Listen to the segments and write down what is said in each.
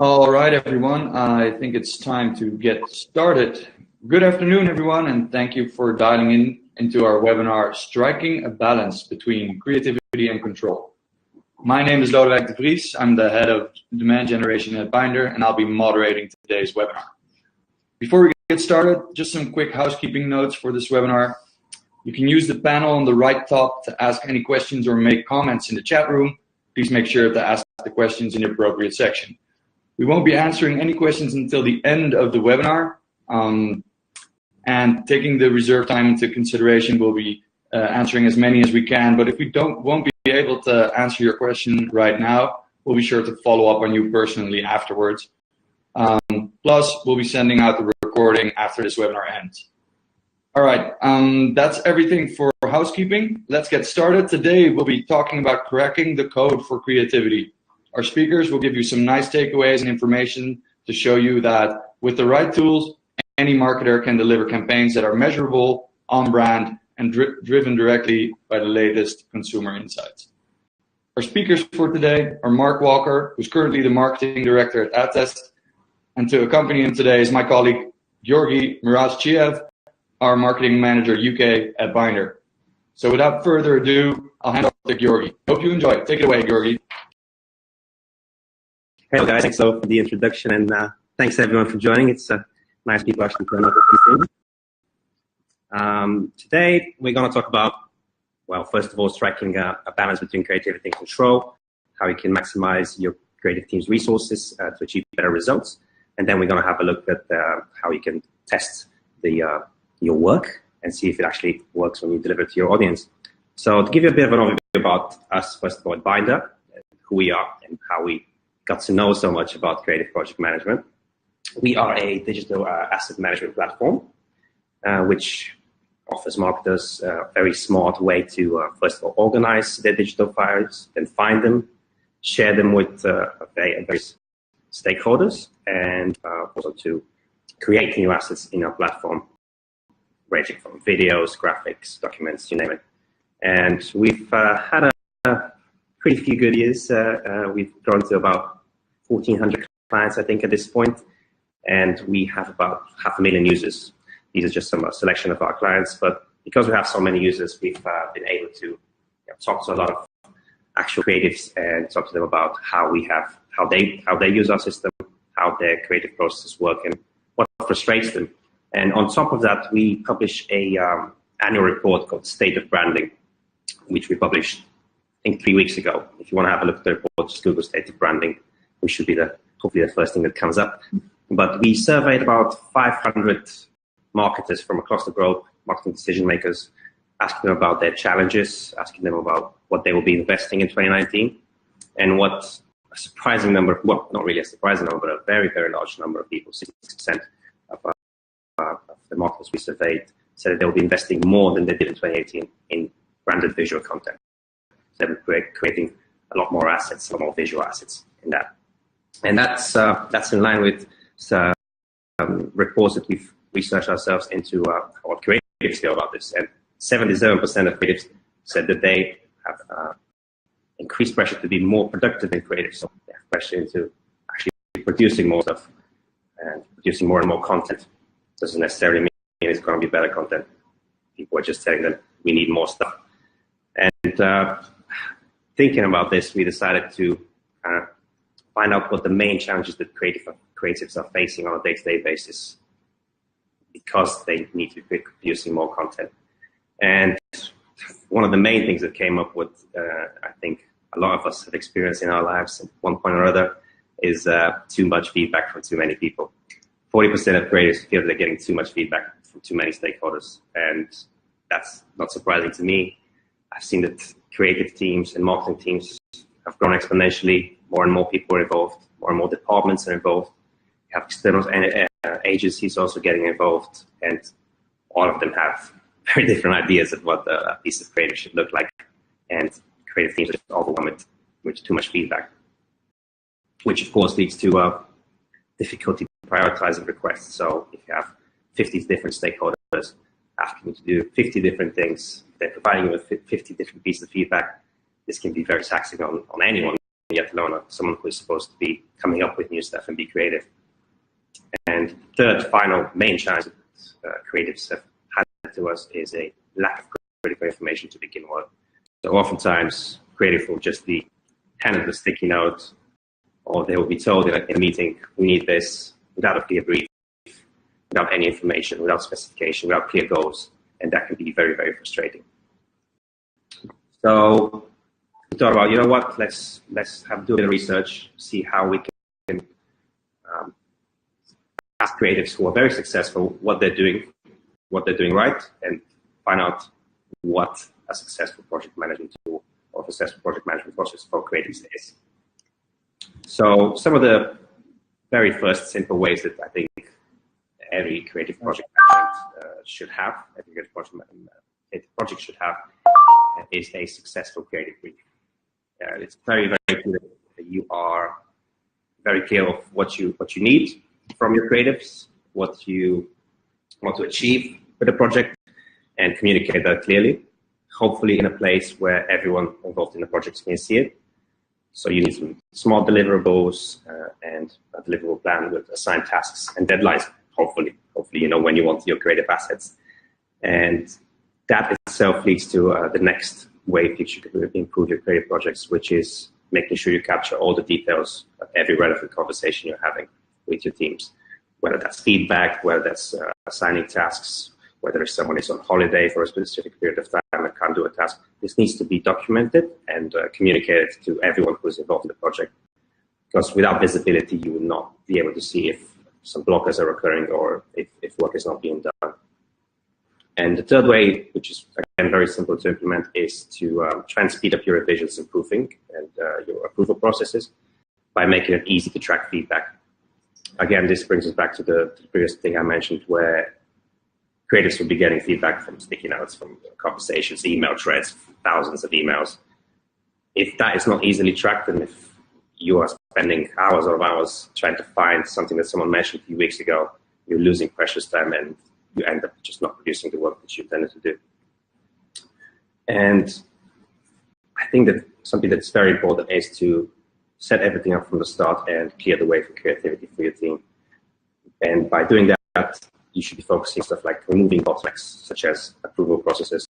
All right, everyone. I think it's time to get started. Good afternoon, everyone, and thank you for dialing into our webinar, Striking a Balance Between Creativity and Control. My name is Lodewijk de Vries. I'm the head of demand generation at Bynder, and I'll be moderating today's webinar. Before we get started, just some quick housekeeping notes for this webinar. You can use the panel on the right top to ask any questions or make comments in the chat room. Please make sure to ask the questions in the appropriate section. We won't be answering any questions until the end of the webinar, and taking the reserved time into consideration, we'll be answering as many as we can. But if we won't be able to answer your question right now, we'll be sure to follow up on you personally afterwards. Plus, we'll be sending out the recording after this webinar ends. All right, that's everything for housekeeping. Let's get started. Today, we'll be talking about cracking the code for creativity. Our speakers will give you some nice takeaways and information to show you that with the right tools, any marketer can deliver campaigns that are measurable, on brand, and driven directly by the latest consumer insights. Our speakers for today are Mark Walker, who's currently the marketing director at Attest, and to accompany him today is my colleague, Georgi Mirazchiev, our marketing manager UK at Bynder. So without further ado, I'll hand off to Georgi. Hope you enjoy. Take it away, Georgi. Hello guys, thanks for the introduction, and thanks everyone for joining. It's nice people actually turn up at today we're going to talk about, well, first of all, striking a balance between creativity and control, how you can maximize your creative team's resources to achieve better results, and then we're going to have a look at how you can test your work and see if it actually works when you deliver it to your audience. So to give you a bit of an overview about us, first of all, at Bynder, who we are and how we got to know so much about creative project management. We are a digital asset management platform, which offers marketers a very smart way to, first of all, organize their digital files, then find them, share them with various stakeholders, and also to create new assets in our platform, ranging from videos, graphics, documents, you name it. And we've had a pretty few good years. We've grown to about 1,400 clients, I think, at this point, and we have about 500,000 users. These are just some selection of our clients, but because we have so many users, we've been able to talk to a lot of actual creatives and talk to them about how they use our system, how their creative processes work, and what frustrates them. And on top of that, we publish a annual report called State of Branding, which we published, I think, 3 weeks ago. If you want to have a look at the report, just Google State of Branding. We should be hopefully the first thing that comes up. But we surveyed about 500 marketers from across the globe, marketing decision makers, asking them about their challenges, asking them about what they will be investing in 2019, and what a surprising number, well, not really a surprising number, but a very, very large number of people, 60% of the marketers we surveyed, said that they will be investing more than they did in 2018 in branded visual content. So they were creating a lot more assets, a lot more visual assets in that. And that's in line with reports that we've researched ourselves into what creatives feel about this. And 77% of creatives said that they have increased pressure to be more productive than creatives. So they have pressure into actually producing more stuff and producing more and more content. Doesn't necessarily mean it's going to be better content. People are just telling them we need more stuff. And thinking about this, we decided to find out what the main challenges that creatives are facing on a day-to-day basis because they need to be producing more content. And one of the main things that came up with, I think a lot of us have experienced in our lives at one point or other, is too much feedback from too many people. 40% of creatives feel they're getting too much feedback from too many stakeholders, and that's not surprising to me. I've seen that creative teams and marketing teams have grown exponentially. More and more people are involved. More and more departments are involved. You have external agencies also getting involved, and all of them have very different ideas of what a piece of creative should look like. And creative teams are just overwhelmed with too much feedback, which of course leads to difficulty prioritizing requests. So if you have 50 different stakeholders asking you to do 50 different things, they're providing you with 50 different pieces of feedback, this can be very taxing on anyone yet alone someone who is supposed to be coming up with new stuff and be creative. And third, final main challenge that creatives have had to us is a lack of critical information to begin with. So oftentimes, creative will just be handed a sticky note, or they will be told in a meeting, we need this, without a clear brief, without any information, without specification, without clear goals, and that can be very, very frustrating. So we thought about, you know what, let's do a bit of research, see how we can ask creatives who are very successful what they're doing right, and find out what a successful project management tool or successful project management process for creatives is. So some of the very first simple ways that I think every creative project management should have, every creative project should have, is a successful creative brief. It's very, very clear that you are very clear of what you need from your creatives, what you want to achieve with the project, and communicate that clearly, hopefully in a place where everyone involved in the project can see it. So you need some small deliverables and a deliverable plan with assigned tasks and deadlines, hopefully you know when you want your creative assets. And that itself leads to the next way you should improve your creative projects, which is making sure you capture all the details of every relevant conversation you're having with your teams, whether that's feedback, whether that's assigning tasks, whether someone is on holiday for a specific period of time and can't do a task. This needs to be documented and communicated to everyone who is involved in the project, because without visibility, you will not be able to see if some blockers are occurring or if work is not being done. And the third way, which is again very simple to implement, is to try and speed up your revisions and proofing and your approval processes by making it easy to track feedback. Again, this brings us back to the previous thing I mentioned, where creatives will be getting feedback from sticky notes, from conversations, email threads, thousands of emails. If that is not easily tracked, and if you are spending hours or hours trying to find something that someone mentioned a few weeks ago, you're losing precious time and you end up just not producing the work that you intended to do. And I think that something that's very important is to set everything up from the start and clear the way for creativity for your team. And by doing that, you should be focusing on stuff like removing bottlenecks, such as approval processes.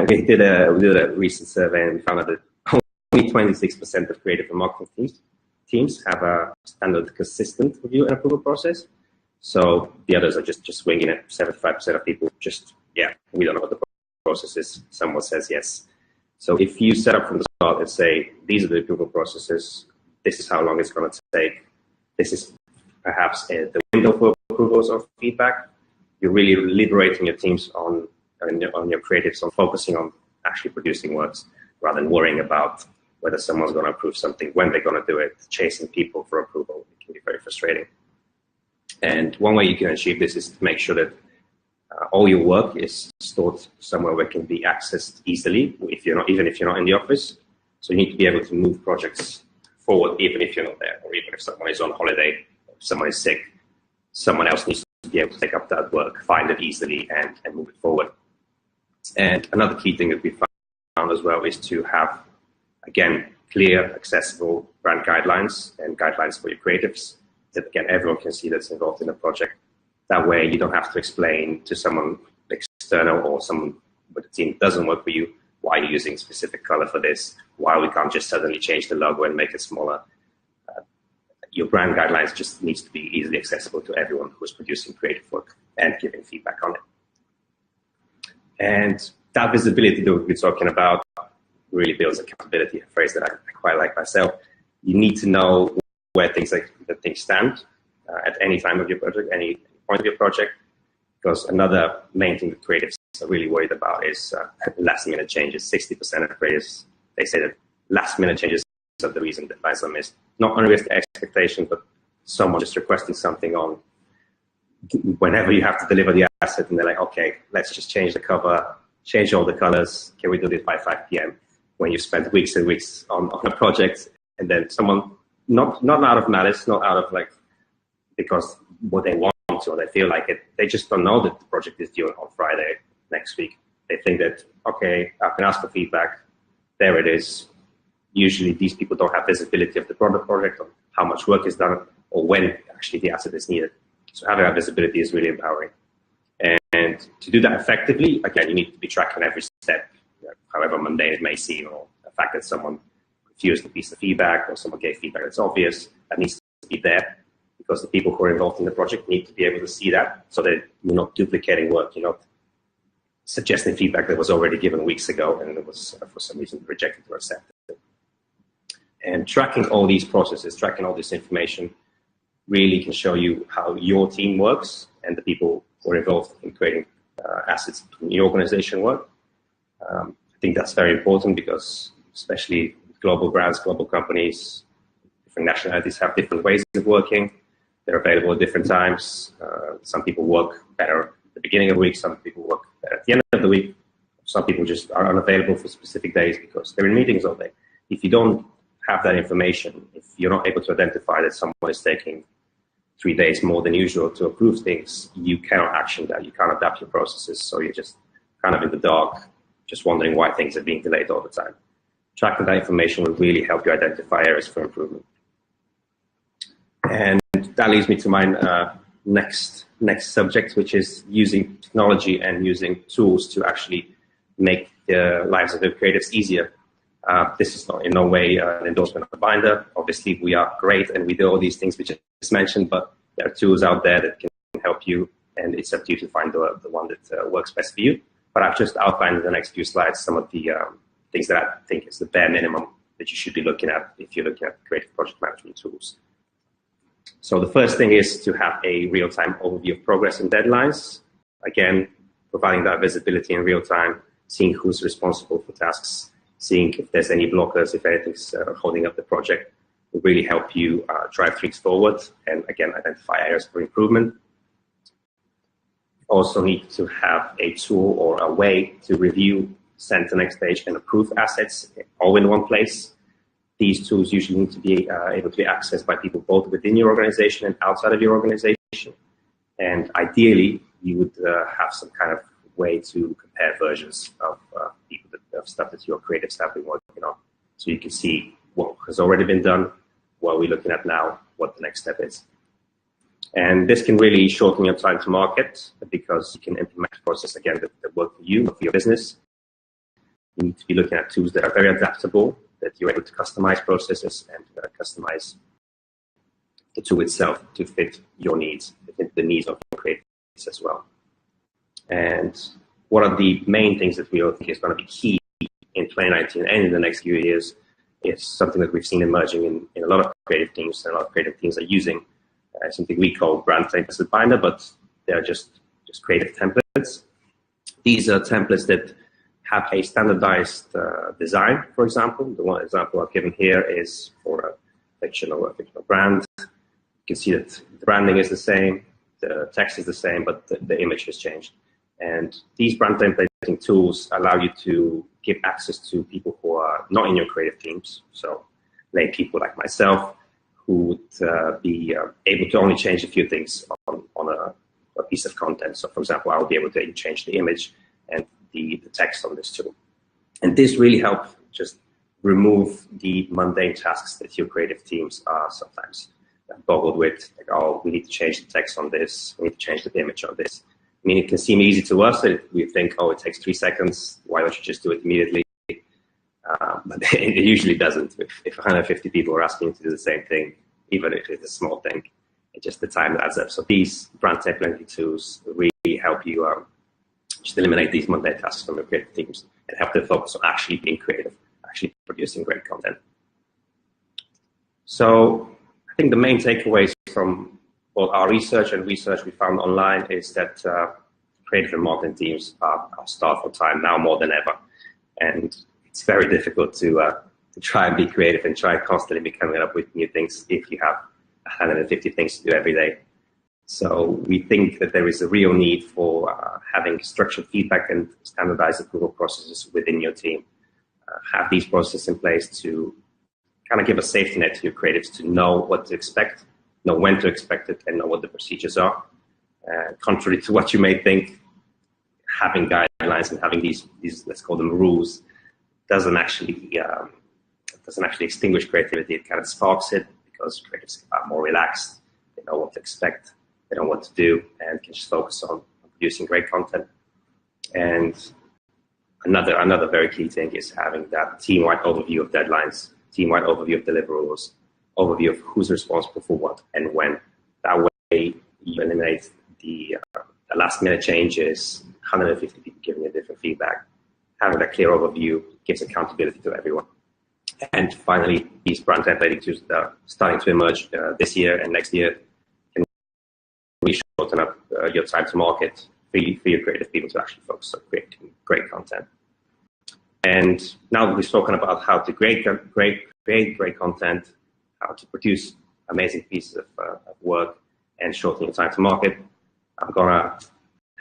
We did a recent survey and we found out that only 26% of creative and marketing teams have a standard consistent review and approval process. So the others are just swinging it. 75% of people just, we don't know what the process is. Someone says yes. So if you set up from the start and say, these are the approval processes, this is how long it's going to take, this is perhaps the window for approvals or feedback, you're really liberating your teams on your creatives on focusing on actually producing works rather than worrying about whether someone's going to approve something, when they're going to do it, chasing people for approval. It can be very frustrating. And one way you can achieve this is to make sure that all your work is stored somewhere where it can be accessed easily, even if you're not in the office. So you need to be able to move projects forward, even if you're not there, or even if someone is on holiday, or if someone is sick, someone else needs to be able to take up that work, find it easily, and move it forward. And another key thing that we found as well is to have, again, clear, accessible brand guidelines and guidelines for your creatives that, again, everyone can see that's involved in the project. That way you don't have to explain to someone external or someone with the team that doesn't work for you why you're using a specific color for this, why we can't just suddenly change the logo and make it smaller. Your brand guidelines just needs to be easily accessible to everyone who's producing creative work and giving feedback on it. And that visibility that we're talking about really builds accountability, a phrase that I quite like myself. You need to know where things stand at any time of your project, any point of your project, because another main thing that creatives are really worried about is last-minute changes. 60% of creatives, they say that last-minute changes are the reason that deadlines are missed. Not unrealistic expectations, but someone just requesting something on whenever you have to deliver the asset, and they're like, okay, let's just change the cover, change all the colors. Can we do this by 5 p.m.? When you've spent weeks and weeks on a project, and then someone, not out of malice, not out of because what they want to or they feel like it, they just don't know that the project is due on Friday next week. They think that, okay, I can ask for feedback. There it is. usually these people don't have visibility of the product project, or how much work is done, or when actually the asset is needed. So having that visibility is really empowering. And to do that effectively, again, you need to be tracking every step, however mundane it may seem, or the fact that someone refused a piece of feedback or someone gave feedback that's obvious, that needs to be there, because the people who are involved in the project need to be able to see that, so that you're not duplicating work, you're not suggesting feedback that was already given weeks ago and it was for some reason rejected or accepted. And tracking all these processes, tracking all this information, really can show you how your team works and the people who are involved in creating assets in your organization work. I think that's very important, because especially global brands, global companies, different nationalities have different ways of working. They're available at different times. Some people work better at the beginning of the week, some people work better at the end of the week. Some people just are unavailable for specific days because they're in meetings all day. If you don't have that information, if you're not able to identify that someone is taking 3 days more than usual to approve things, you cannot action that, you can't adapt your processes, so you're just kind of in the dark, just wondering why things are being delayed all the time. Tracking that information will really help you identify areas for improvement. And that leads me to my next subject, which is using technology and using tools to actually make the lives of the creatives easier. This is not in no way an endorsement of Bynder. Obviously, we are great and we do all these things which I just mentioned, but there are tools out there that can help you, and it's up to you to find the one that works best for you. But I've just outlined in the next few slides some of the things that I think is the bare minimum that you should be looking at if you're looking at creative project management tools. So the first thing is to have a real-time overview of progress and deadlines. Again, providing that visibility in real time, seeing who's responsible for tasks, seeing if there's any blockers, if anything's holding up the project, will really help you drive things forward and, again, identify areas for improvement. You also need to have a tool or a way to review, CenterNextage, and approve assets all in one place. These tools usually need to be able to be accessed by people both within your organization and outside of your organization. And ideally, you would have some kind of way to compare versions of stuff that your creatives have been working on. So you can see what has already been done, what we're looking at now, what the next step is. And this can really shorten your time to market, because you can implement a process, again, that work for you, for your business. You need to be looking at tools that are very adaptable, that you're able to customize processes and customize the tool itself to fit your needs, fit the needs of your creatives as well. And one of the main things that we all think is going to be key in 2019 and in the next few years is something that we've seen emerging in a lot of creative teams, and a lot of creative teams are using something we call Brunton Thinking and Bynder, but they're just creative templates. These are templates that have a standardized design, for example. The one example I've given here is for a fictional brand. You can see that the branding is the same, the text is the same, but the image has changed. And these brand templating tools allow you to give access to people who are not in your creative teams. So lay people like myself who would be able to only change a few things on a piece of content. So for example, I will be able to change the image and the text on this tool. And this really helps just remove the mundane tasks that your creative teams are sometimes boggled with. Like, oh, we need to change the text on this, we need to change the image on this. I mean, it can seem easy to us that we think, oh, it takes 3 seconds, why don't you just do it immediately? But it usually doesn't. If 150 people are asking you to do the same thing, even if it's a small thing, it's just the time adds up. So these brand templating tools really help you just eliminate these mundane tasks from your creative teams and help them focus on actually being creative, actually producing great content. So I think the main takeaways from both our research and research we found online is that creative and marketing teams are starved for time now more than ever. And it's very difficult to try and be creative and try constantly be coming up with new things if you have 150 things to do every day. So we think that there is a real need for having structured feedback and standardized approval processes within your team. Have these processes in place to kind of give a safety net to your creatives to know what to expect, know when to expect it, and know what the procedures are. Contrary to what you may think, having guidelines and having these let's call them rules, doesn't actually doesn't actually extinguish creativity, it kind of sparks it, because creatives are more relaxed, they know what to expect, they know what to do, and can just focus on producing great content. And another very key thing is having that team-wide overview of deadlines, team-wide overview of deliverables, overview of who's responsible for what and when. That way, you eliminate the last-minute changes, 150 people giving you different feedback. Having that clear overview gives accountability to everyone. And finally, these brand templating tools that are starting to emerge this year and next year can really shorten up your time to market for your creative people to actually focus on creating great content. And now that we've spoken about how to create great content, how to produce amazing pieces of work and shorten your time to market, I'm gonna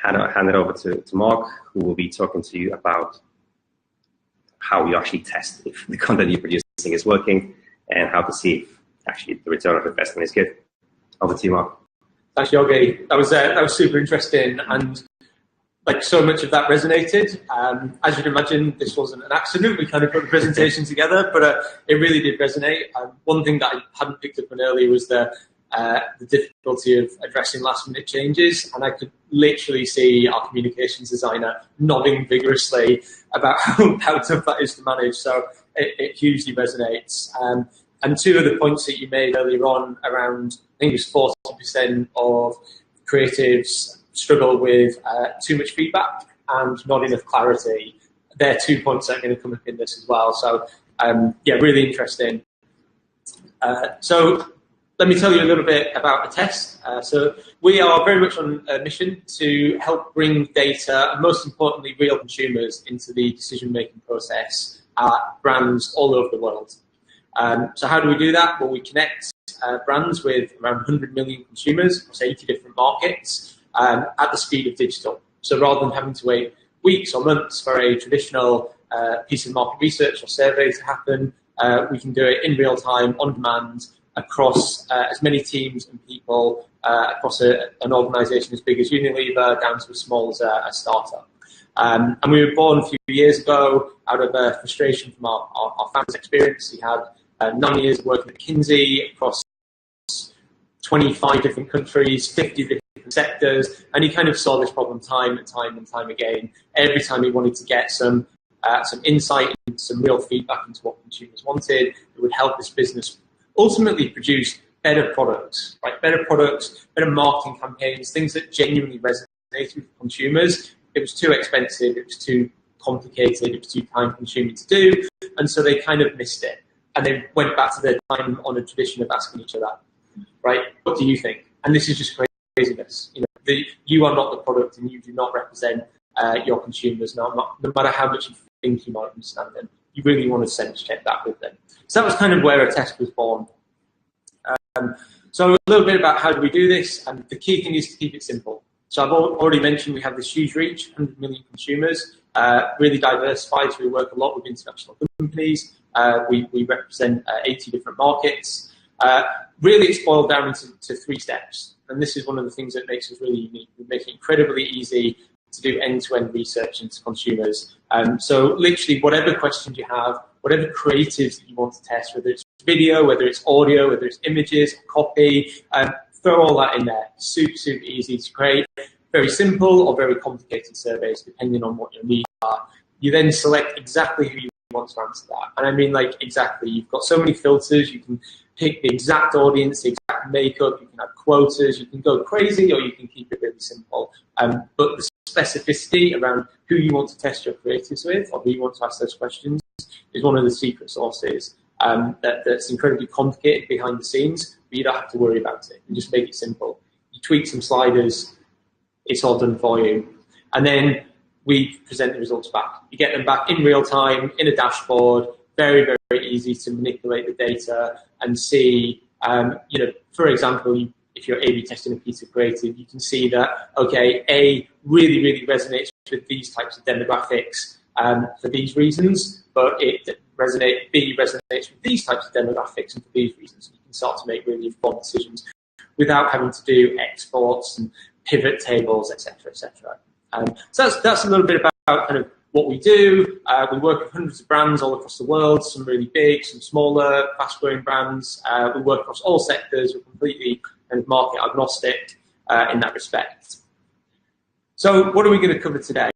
hand it over to Mark, who will be talking to you about how you actually test if the content you're producing is working and how to see if actually the return of investment is good. Over to you, Mark. Thanks, Yogi. That was super interesting, and like so much of that resonated. As you'd imagine, this wasn't an accident. We kind of put the presentation together, but it really did resonate. One thing that I hadn't picked up on earlier was the difficulty of addressing last-minute changes, and I could literally see our communications designer nodding vigorously about how tough that is to manage. So it hugely resonates. And two of the points that you made earlier on around, I think it was 40% of creatives struggle with too much feedback and not enough clarity. They're 2 points that are going to come up in this as well. So yeah, really interesting. So let me tell you a little bit about Attest. So we are very much on a mission to help bring data, and most importantly, real consumers into the decision-making process at brands all over the world. So how do we do that? Well, we connect brands with around 100 million consumers across 80 different markets at the speed of digital. So rather than having to wait weeks or months for a traditional piece of market research or survey to happen, we can do it in real time, on demand, across as many teams and people, across an organisation as big as Unilever down to as small as a startup. And we were born a few years ago out of frustration from our founder's experience. He had 9 years of working at McKinsey across 25 different countries, 50 different sectors, and he kind of saw this problem time and time again. Every time he wanted to get some insight and some real feedback into what consumers wanted, it would help this business ultimately produce better products, right? Better products, better marketing campaigns, things that genuinely resonate with consumers. It was too expensive, it was too complicated, it was too time-consuming to do, and so they kind of missed it. And they went back to their time-honoured tradition of asking each other, right, what do you think? And this is just craziness. You know, you are not the product and you do not represent your consumers, no matter how much you think you might understand them. You really want to sense check that with them. So that was kind of where Attest was born. So a little bit about how do we do this, and the key thing is to keep it simple. So I've already mentioned we have this huge reach, 100 million consumers, really diversified, so we work a lot with international companies. We represent 80 different markets. Really it's boiled down into 3 steps, and this is one of the things that makes us really unique. We make it incredibly easy to do end-to-end research into consumers. So literally whatever questions you have, whatever creatives that you want to test, whether it's video, whether it's audio, whether it's images, copy, throw all that in there. Super, super easy to create. Very simple or very complicated surveys, depending on what your needs are. You then select exactly who you want to answer that. And I mean, like, exactly. You've got so many filters. You can pick the exact audience, the exact makeup. You can have quotas. You can go crazy, or you can keep it really simple. But the specificity around who you want to test your creatives with, or who you want to ask those questions, is one of the secret sauces that's incredibly complicated behind the scenes, but you don't have to worry about it. You just make it simple. You tweak some sliders, it's all done for you. And then we present the results back. You get them back in real time, in a dashboard, very, very easy to manipulate the data and see, you know, for example, if you're A/B testing a piece of creative, you can see that, okay, A really, really resonates with these types of demographics for these reasons, but B resonates with these types of demographics and for these reasons. You can start to make really informed decisions without having to do exports and pivot tables, etc., etc. So that's a little bit about kind of what we do. We work with hundreds of brands all across the world, some really big, some smaller, fast-growing brands. We work across all sectors. We're completely kind of market agnostic in that respect. So what are we going to cover today?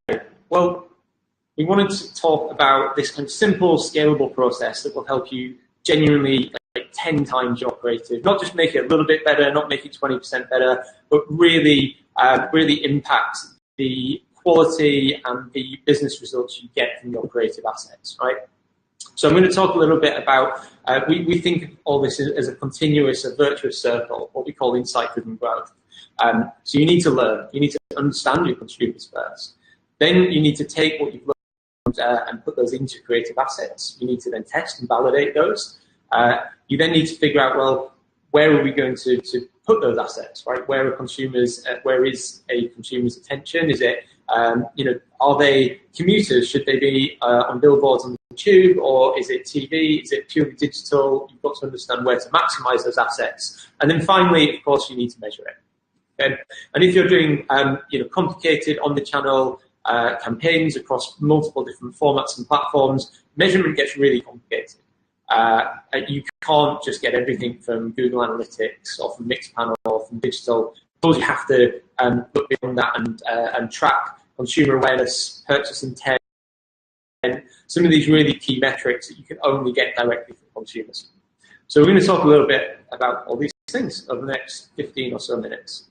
Well, we wanted to talk about this kind of simple, scalable process that will help you genuinely 10 times your creative, not just make it a little bit better, not make it 20% better, but really, really impact the quality and the business results you get from your creative assets, right? So I'm going to talk a little bit about, we think of all this as a continuous, a virtuous circle, what we call insight-driven growth. So you need to learn, you need to understand your consumers first. Then you need to take what you've learned and put those into creative assets. You need to then test and validate those. You then need to figure out, well, where are we going to put those assets, right? Where are consumers? Where is a consumer's attention? Is it, are they commuters? Should they be on billboards on the tube, or is it TV? Is it purely digital? You've got to understand where to maximize those assets. And then finally, of course, you need to measure it. Okay? And if you're doing, complicated on-the-channel campaigns across multiple different formats and platforms, measurement gets really complicated. You can't just get everything from Google Analytics or from Mixpanel or from digital. You have to look beyond that and track consumer awareness, purchase intent, and some of these really key metrics that you can only get directly from consumers. So we're going to talk a little bit about all these things over the next 15 or so minutes.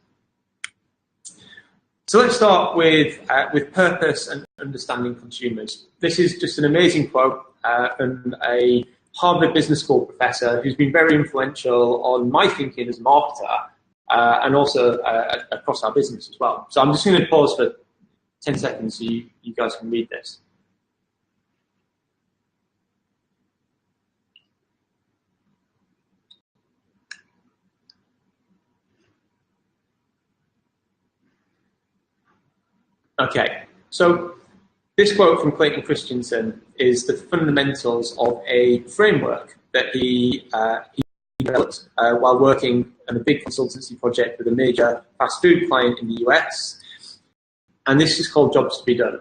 So let's start with purpose and understanding consumers. This is just an amazing quote from a Harvard Business School professor who's been very influential on my thinking as a marketer and also across our business as well. So I'm just going to pause for 10 seconds so you guys can read this. Okay, so this quote from Clayton Christensen is the fundamentals of a framework that he developed while working on a big consultancy project with a major fast food client in the US. And this is called Jobs to be Done.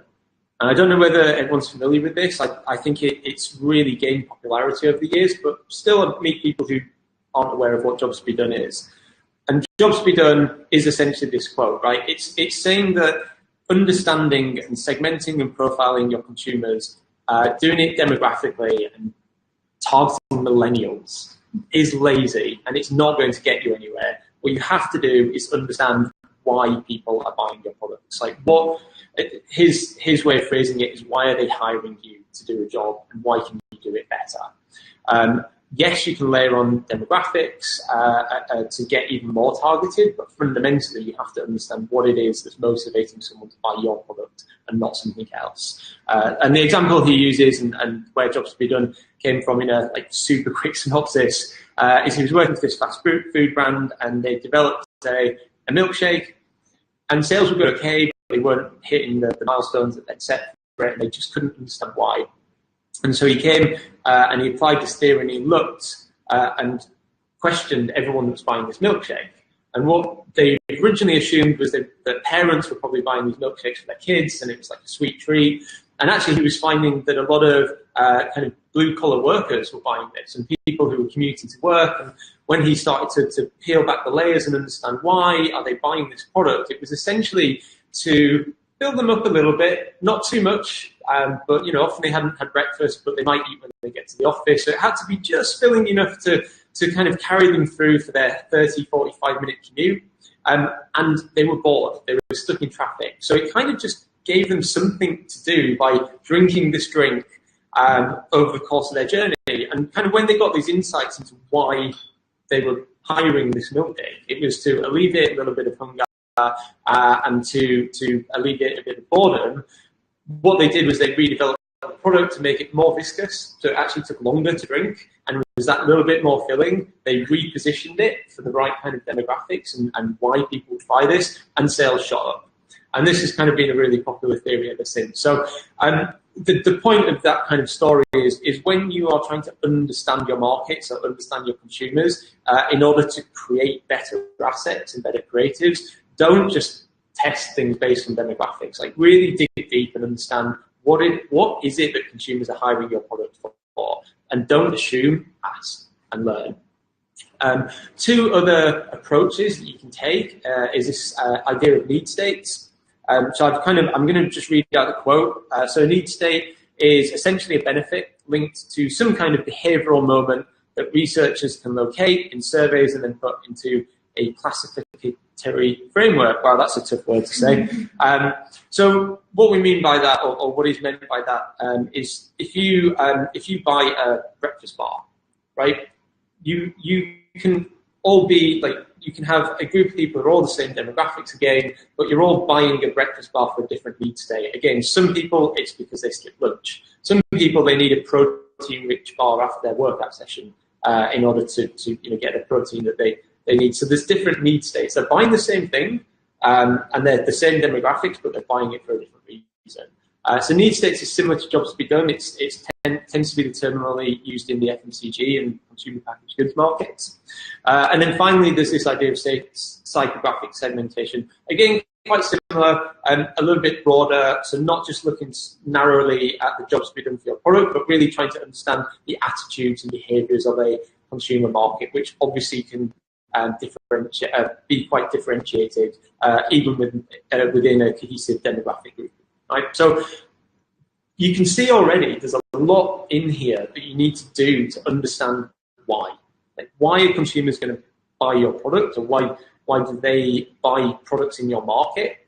And I don't know whether everyone's familiar with this. I think it's really gained popularity over the years, but still I meet people who aren't aware of what Jobs to be Done is. And Jobs to be Done is essentially this quote, right? It's saying that understanding and segmenting and profiling your consumers, doing it demographically and targeting millennials is lazy and it's not going to get you anywhere. What you have to do is understand why people are buying your products. Like his way of phrasing it is, why are they hiring you to do a job and why can you do it better? Yes, you can layer on demographics to get even more targeted, but fundamentally you have to understand what it is that's motivating someone to buy your product and not something else. And the example he uses and where Jobs to be Done came from in a super quick synopsis is he was working for this fast food brand and they developed a milkshake and sales were good, okay, but they weren't hitting the milestones that they'd set for it and they just couldn't understand why. And so he came and he applied this theory and he looked and questioned everyone that was buying this milkshake. And what they originally assumed was that parents were probably buying these milkshakes for their kids and it was like a sweet treat. And actually he was finding that a lot of kind of blue-collar workers were buying this and people who were commuting to work. And when he started to peel back the layers and understand why are they buying this product, it was essentially to build them up a little bit, not too much, but often they hadn't had breakfast, but they might eat when they get to the office. So it had to be just filling enough to kind of carry them through for their 30, 45-minute commute. And they were bored. They were stuck in traffic. So it kind of just gave them something to do by drinking this drink over the course of their journey. And kind of when they got these insights into why they were hiring this milkshake, it was to alleviate a little bit of hunger and to alleviate a bit of boredom. What they did was they redeveloped the product to make it more viscous, so it actually took longer to drink, and was that little bit more filling. They repositioned it for the right kind of demographics and why people would buy this, and sales shot up. And this has kind of been a really popular theory ever since. So the point of that kind of story is when you are trying to understand your markets or understand your consumers in order to create better assets and better creatives, don't just test things based on demographics. Like really dig deep and understand What is it that consumers are hiring your product for? And don't assume, ask and learn. Two other approaches that you can take is this idea of need states. So I'm going to just read out the quote. So a need state is essentially a benefit linked to some kind of behavioral moment that researchers can locate in surveys and then put into a classificatory framework. Wow, that's a tough word to say. So what we mean by that, or what is meant by that, is if you buy a breakfast bar, right? You can all be like, you can have a group of people who are all the same demographics again, but you're all buying a breakfast bar for a different need state. Again, some people it's because they skip lunch. Some people they need a protein-rich bar after their workout session in order to get the protein that they need. So there's different need states. They're buying the same thing, and they're the same demographics, but they're buying it for a different reason. So need states is similar to jobs to be done. It tends to be the terminology used in the FMCG and consumer packaged goods markets. And then finally, there's this idea of psychographic segmentation. Again, quite similar, a little bit broader. So not just looking narrowly at the jobs to be done for your product, but really trying to understand the attitudes and behaviours of a consumer market, which obviously can be quite differentiated, even within a cohesive demographic group. Right? So you can see already there's a lot in here that you need to do to understand why. Like, why are consumers going to buy your product, or why do they buy products in your market,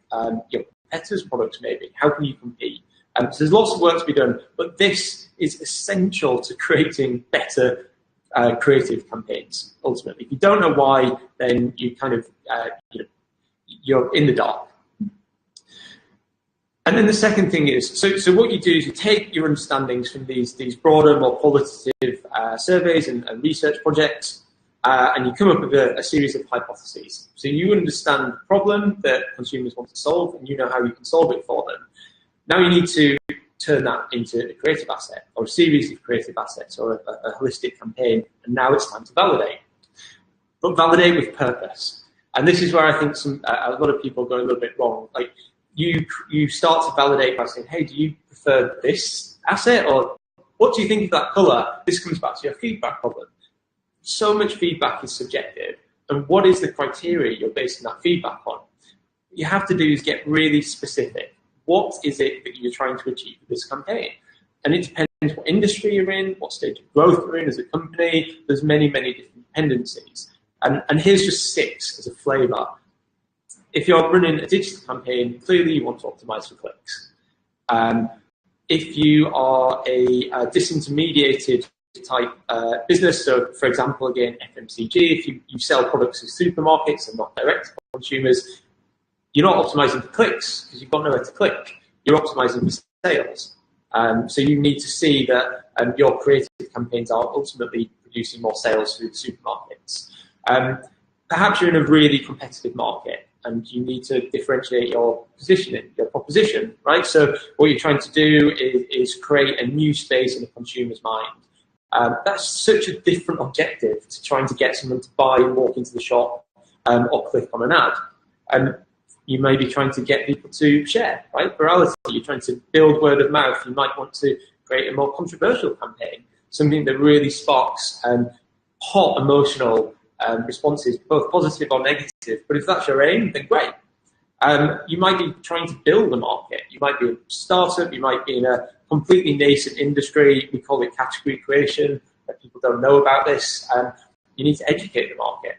your competitors' products maybe? How can you compete? So there's lots of work to be done, but this is essential to creating better creative campaigns, ultimately. If you don't know why, then you kind of, you're in the dark. And then the second thing is, so what you do is you take your understandings from these broader, more qualitative surveys and research projects, and you come up with a series of hypotheses. So you understand the problem that consumers want to solve, and you know how you can solve it for them. Now you need to turn that into a creative asset, or a series of creative assets, or a holistic campaign, and now it's time to validate. But validate with purpose. And this is where I think a lot of people go a little bit wrong. Like, you start to validate by saying, hey, do you prefer this asset, or what do you think of that colour? This comes back to your feedback problem. So much feedback is subjective, and what is the criteria you're basing that feedback on? What you have to do is get really specific. What is it that you're trying to achieve with this campaign? And it depends what industry you're in, what stage of growth you're in as a company. There's many, many different dependencies. And here's just 6 as a flavour. If you're running a digital campaign, clearly you want to optimize for clicks. If you are a disintermediated type business, so for example, again, FMCG, if you sell products to supermarkets and not direct to consumers, you're not optimizing for clicks because you've got nowhere to click. You're optimizing for sales. So you need to see that your creative campaigns are ultimately producing more sales through the supermarkets. Perhaps you're in a really competitive market, and you need to differentiate your positioning, your proposition, right? So what you're trying to do is create a new space in a consumer's mind. That's such a different objective to trying to get someone to buy and walk into the shop or click on an ad. You may be trying to get people to share, right? Virality, you're trying to build word of mouth. You might want to create a more controversial campaign, something that really sparks hot emotional responses, both positive or negative. But if that's your aim, then great. You might be trying to build a market. You might be a startup. You might be in a completely nascent industry. We call it category creation. People don't know about this. You need to educate the market.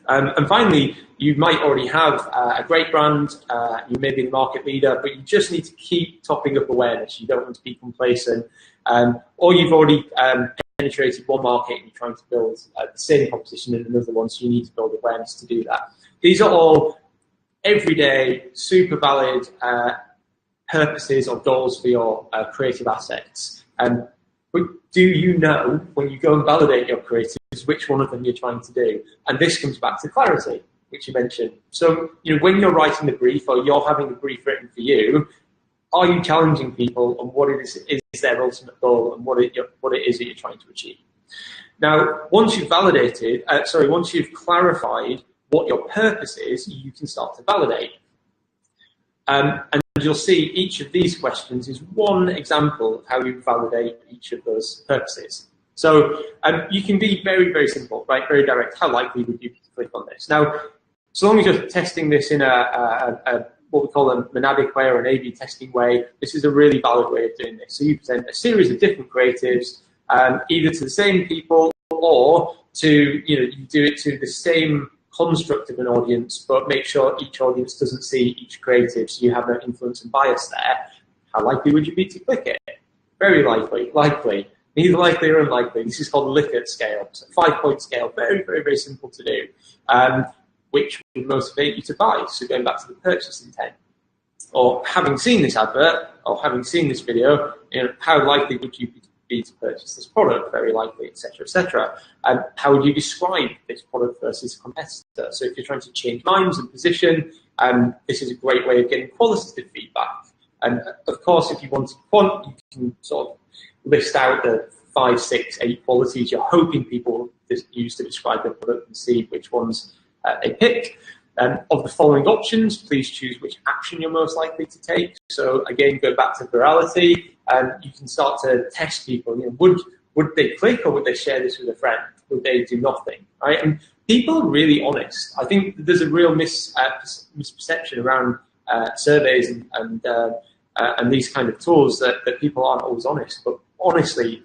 And finally, you might already have a great brand. You may be the market leader, but you just need to keep topping up awareness. You don't want to be complacent. Or you've already penetrated one market and you're trying to build the same proposition in another one, so you need to build awareness to do that. These are all everyday, super valid purposes or goals for your creative assets. But do you know, when you go and validate your creatives, which one of them you're trying to do? And this comes back to clarity, which you mentioned. So, when you're writing the brief, or you're having the brief written for you, are you challenging people on what it is their ultimate goal, and what it is that you're trying to achieve? Now, once you've once you've clarified what your purpose is, you can start to validate. And you'll see each of these questions is one example of how you validate each of those purposes. So you can be very, very simple, right? Very direct. How likely would you click on this? Now, so long as you're testing this in a what we call a monadic way or an A/B testing way, this is a really valid way of doing this. So you present a series of different creatives, either to the same people or to, you do it to the same construct of an audience, but make sure each audience doesn't see each creative, so you have no influence and bias there. How likely would you be to click it? Very likely, likely, neither likely or unlikely. This is called a Likert scale, so 5-point scale, very, very, very simple to do. Which would motivate you to buy. So going back to the purchase intent, or having seen this advert, or having seen this video, how likely would you be to purchase this product? Very likely, etc., etc. How would you describe this product versus a competitor? So if you're trying to change minds and position, this is a great way of getting qualitative feedback. And of course, if you want to quant, you can sort of list out the 5, 6, 8 qualities you're hoping people use to describe their product and see which ones they pick. Of the following options, please choose which action you're most likely to take. So again, go back to virality, and you can start to test people. Would they click, or would they share this with a friend? Would they do nothing? Right? And people are really honest. I think there's a real misperception around surveys and these kind of tools that people aren't always honest. But honestly,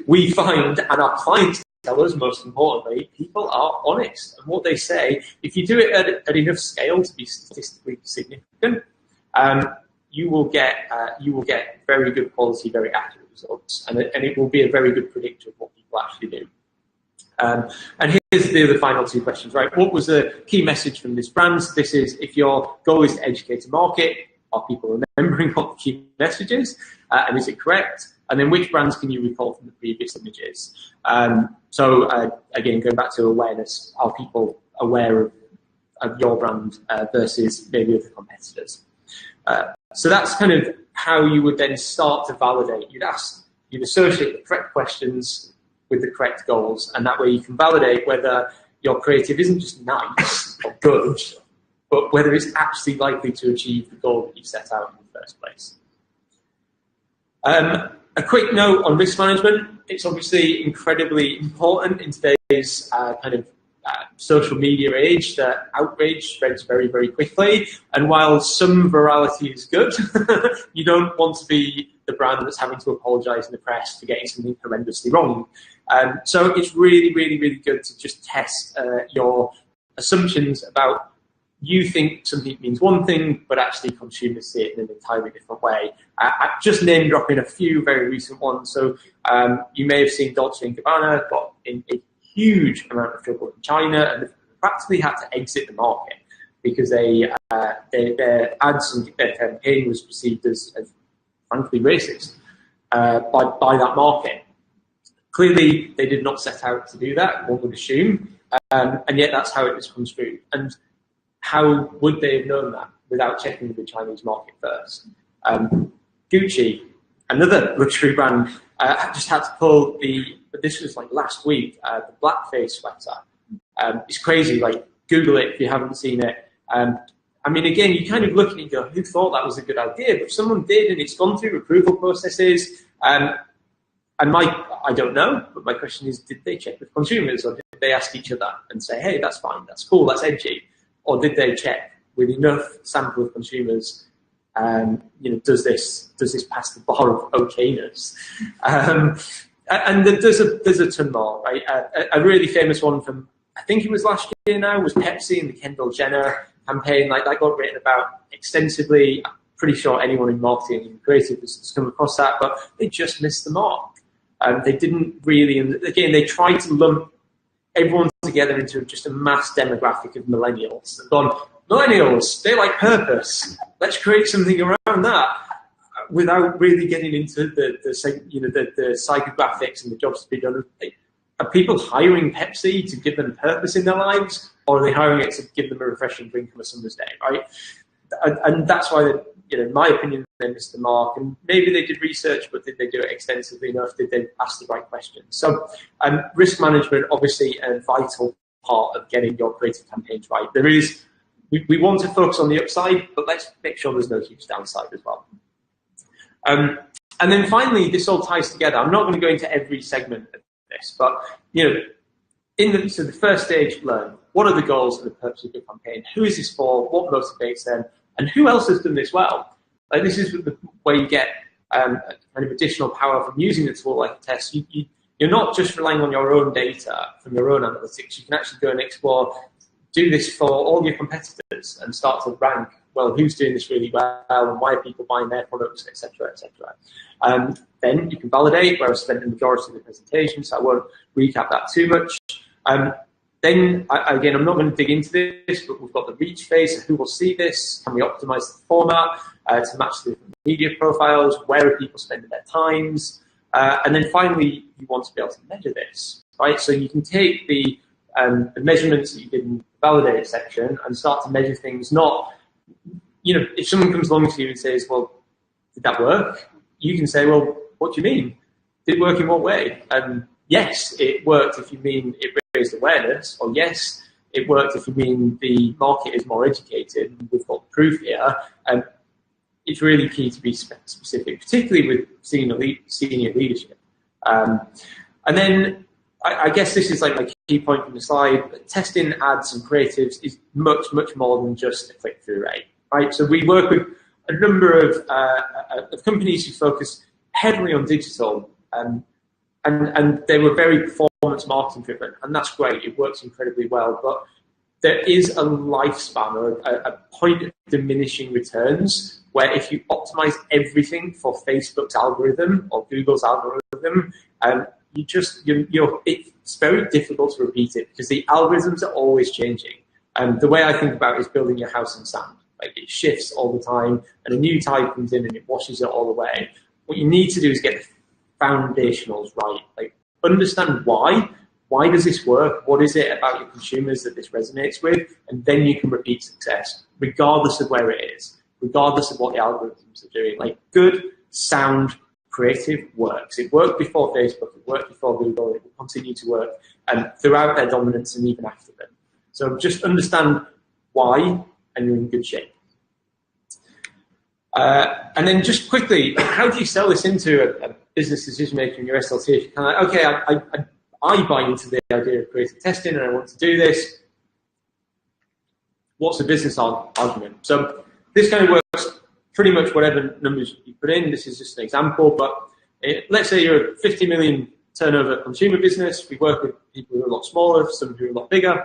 we find, and our clients tell us, most importantly, people are honest. And what they say, if you do it at enough scale to be statistically significant, you will get very good quality, very accurate results, and it will be a very good predictor of what people actually do. And here's the final 2 questions, right? What was the key message from this brand? This is, if your goal is to educate a market, are people remembering what the key message is? And is it correct? And then which brands can you recall from the previous images? So again, going back to awareness, are people aware of your brand versus maybe other competitors? So that's kind of how you would then start to validate. You'd associate the correct questions with the correct goals, and that way you can validate whether your creative isn't just nice or good, but whether it's actually likely to achieve the goal that you set out in the first place. A quick note on risk management. It's obviously incredibly important in today's kind of social media age that outrage spreads very, very quickly. And while some virality is good, you don't want to be the brand that's having to apologize in the press for getting something horrendously wrong. So it's really, really, really good to just test your assumptions about, you think something means one thing, but actually consumers see it in an entirely different way. Just name dropping a few very recent ones. So you may have seen Dolce & Gabbana got in a huge amount of trouble in China, and they practically had to exit the market because their ads and their campaign was perceived as frankly racist by that market. Clearly, they did not set out to do that, one would assume, and yet that's how it was construed. And how would they have known that without checking with the Chinese market first? Gucci, another luxury brand, just had to pull but this was like last week, the blackface sweater. It's crazy, like Google it if you haven't seen it. I mean, again, you kind of look at it and go, who thought that was a good idea? But someone did, and it's gone through approval processes. And I don't know, but my question is, did they check with consumers, or did they ask each other and say, hey, that's fine, that's cool, that's edgy? Or did they check with enough sample of consumers, does this pass the bar of okayness? And there's a ton more, right? A really famous one from, I think it was last year now, was Pepsi and the Kendall Jenner campaign. Like, that got written about extensively. I'm pretty sure anyone in marketing and creative has come across that, but they just missed the mark. They didn't really, and again, they tried to lump everyone together into just a mass demographic of millennials. They've gone, millennials, they like purpose. Let's create something around that, without really getting into the psychographics and the jobs to be done. Are people hiring Pepsi to give them purpose in their lives, or are they hiring it to give them a refreshing drink on a summer's day, right? And that's why, in my opinion, they missed the mark. And maybe they did research, but did they do it extensively enough? Did they ask the right questions? So risk management, obviously, a vital part of getting your creative campaigns right. we want to focus on the upside, but let's make sure there's no huge downside as well. And then finally, this all ties together. I'm not going to go into every segment of this, but so the first stage, learn. What are the goals and the purpose of your campaign? Who is this for? What motivates them? And who else has done this well? Like, this is where you get kind of additional power from using a tool like Attest. You're not just relying on your own data from your own analytics. You can actually go and explore, do this for all your competitors and start to rank, well, who's doing this really well and why are people buying their products, etc., etc. Then you can validate, where I've spent the majority of the presentation, so I won't recap that too much. Then, again, I'm not going to dig into this, but we've got the reach phase. So who will see this? Can we optimize the format to match the different media profiles? Where are people spending their times? And then finally, you want to be able to measure this, right? So you can take the measurements that you did in the validate section and start to measure things. Not, if someone comes along to you and says, well, did that work? You can say, well, what do you mean? Did it work in what way? Yes, it worked if you mean it raised awareness, or yes, it worked if you mean the market is more educated, and we've got proof here. It's really key to be specific, particularly with senior leadership. And then I guess this is like my key point from the slide, but testing ads and creatives is much, much more than just a click-through rate, right? So we work with a number of companies who focus heavily on digital, and they were very performance marketing driven, and that's great. It works incredibly well, but there is a lifespan or a point of diminishing returns where if you optimize everything for Facebook's algorithm or Google's algorithm, it's very difficult to repeat it because the algorithms are always changing. The way I think about it is building your house in sand. Like, it shifts all the time, and a new tide comes in and it washes it all away. What you need to do is get the foundationals right. Like, understand why. Why does this work? What is it about your consumers that this resonates with? And then you can repeat success, regardless of where it is, regardless of what the algorithms are doing. Like, good, sound, creative works. It worked before Facebook, it worked before Google, it will continue to work throughout their dominance and even after them. So just understand why, and you're in good shape. And then just quickly, how do you sell this into a business decision maker in your SLT? If you're kind of like, okay, I buy into the idea of creative testing and I want to do this. What's the business argument? So this kind of works pretty much whatever numbers you put in. This is just an example, but let's say you're a 50 million turnover consumer business. We work with people who are a lot smaller, some who are a lot bigger.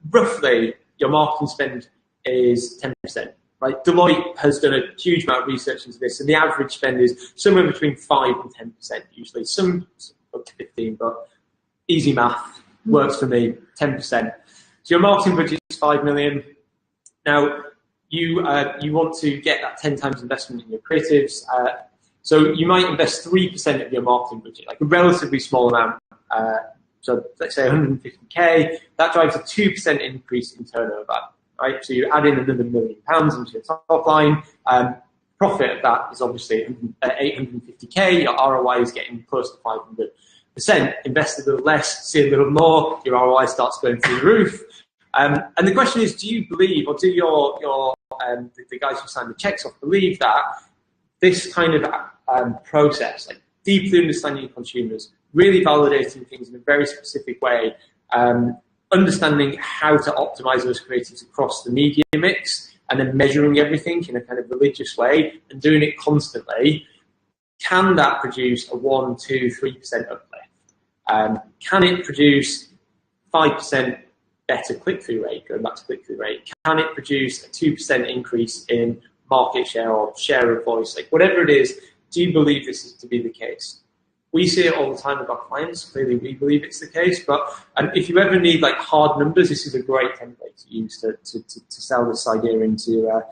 Roughly, your marketing spend is 10%. Right? Deloitte has done a huge amount of research into this, and the average spend is somewhere between 5 and 10% usually. Some up to 15, but easy math works for me. 10%. So your marketing budget is 5 million. Now you want to get that 10 times investment in your creatives. So you might invest 3% of your marketing budget, like a relatively small amount. So let's say 150k. That drives a 2% increase in turnover. Right, so you add in another £1 million into your top line. Profit of that is obviously 850k. Your ROI is getting close to 500%. Invest a little less, see a little more. Your ROI starts going through the roof. And the question is, do you believe, or do the guys who sign the checks off believe that this kind of process, like deeply understanding your consumers, really validating things in a very specific way, understanding how to optimize those creatives across the media mix, and then measuring everything in a kind of religious way and doing it constantly, can that produce a 1, 2, 3% uplift? Can it produce 5% better click-through rate, going back to click-through rate? Can it produce a 2% increase in market share or share of voice? Like, whatever it is, do you believe this is to be the case? We see it all the time with our clients. Clearly, we believe it's the case. But if you ever need like hard numbers, this is a great template to use to sell this idea into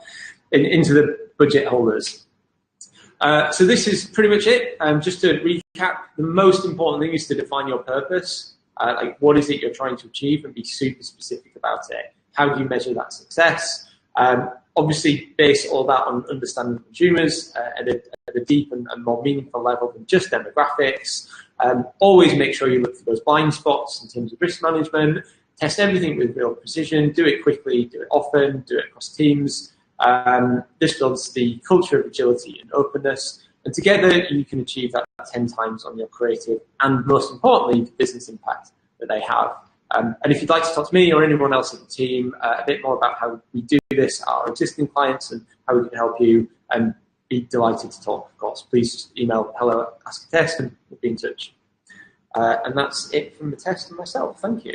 the budget holders. So this is pretty much it. Just to recap, the most important thing is to define your purpose. Like, what is it you're trying to achieve, and be super specific about it. How do you measure that success? Obviously, base all that on understanding consumers at a deep and more meaningful level than just demographics. Always make sure you look for those blind spots in terms of risk management. test everything with real precision, do it quickly, do it often, do it across teams. This builds the culture of agility and openness, and together you can achieve that 10 times on your creative and, most importantly, the business impact that they have. And if you'd like to talk to me or anyone else at the team a bit more about how we do this, our existing clients, and how we can help you, be delighted to talk, of course. Please just email hello@AskAttest and we'll be in touch. And that's it from the test and myself. Thank you.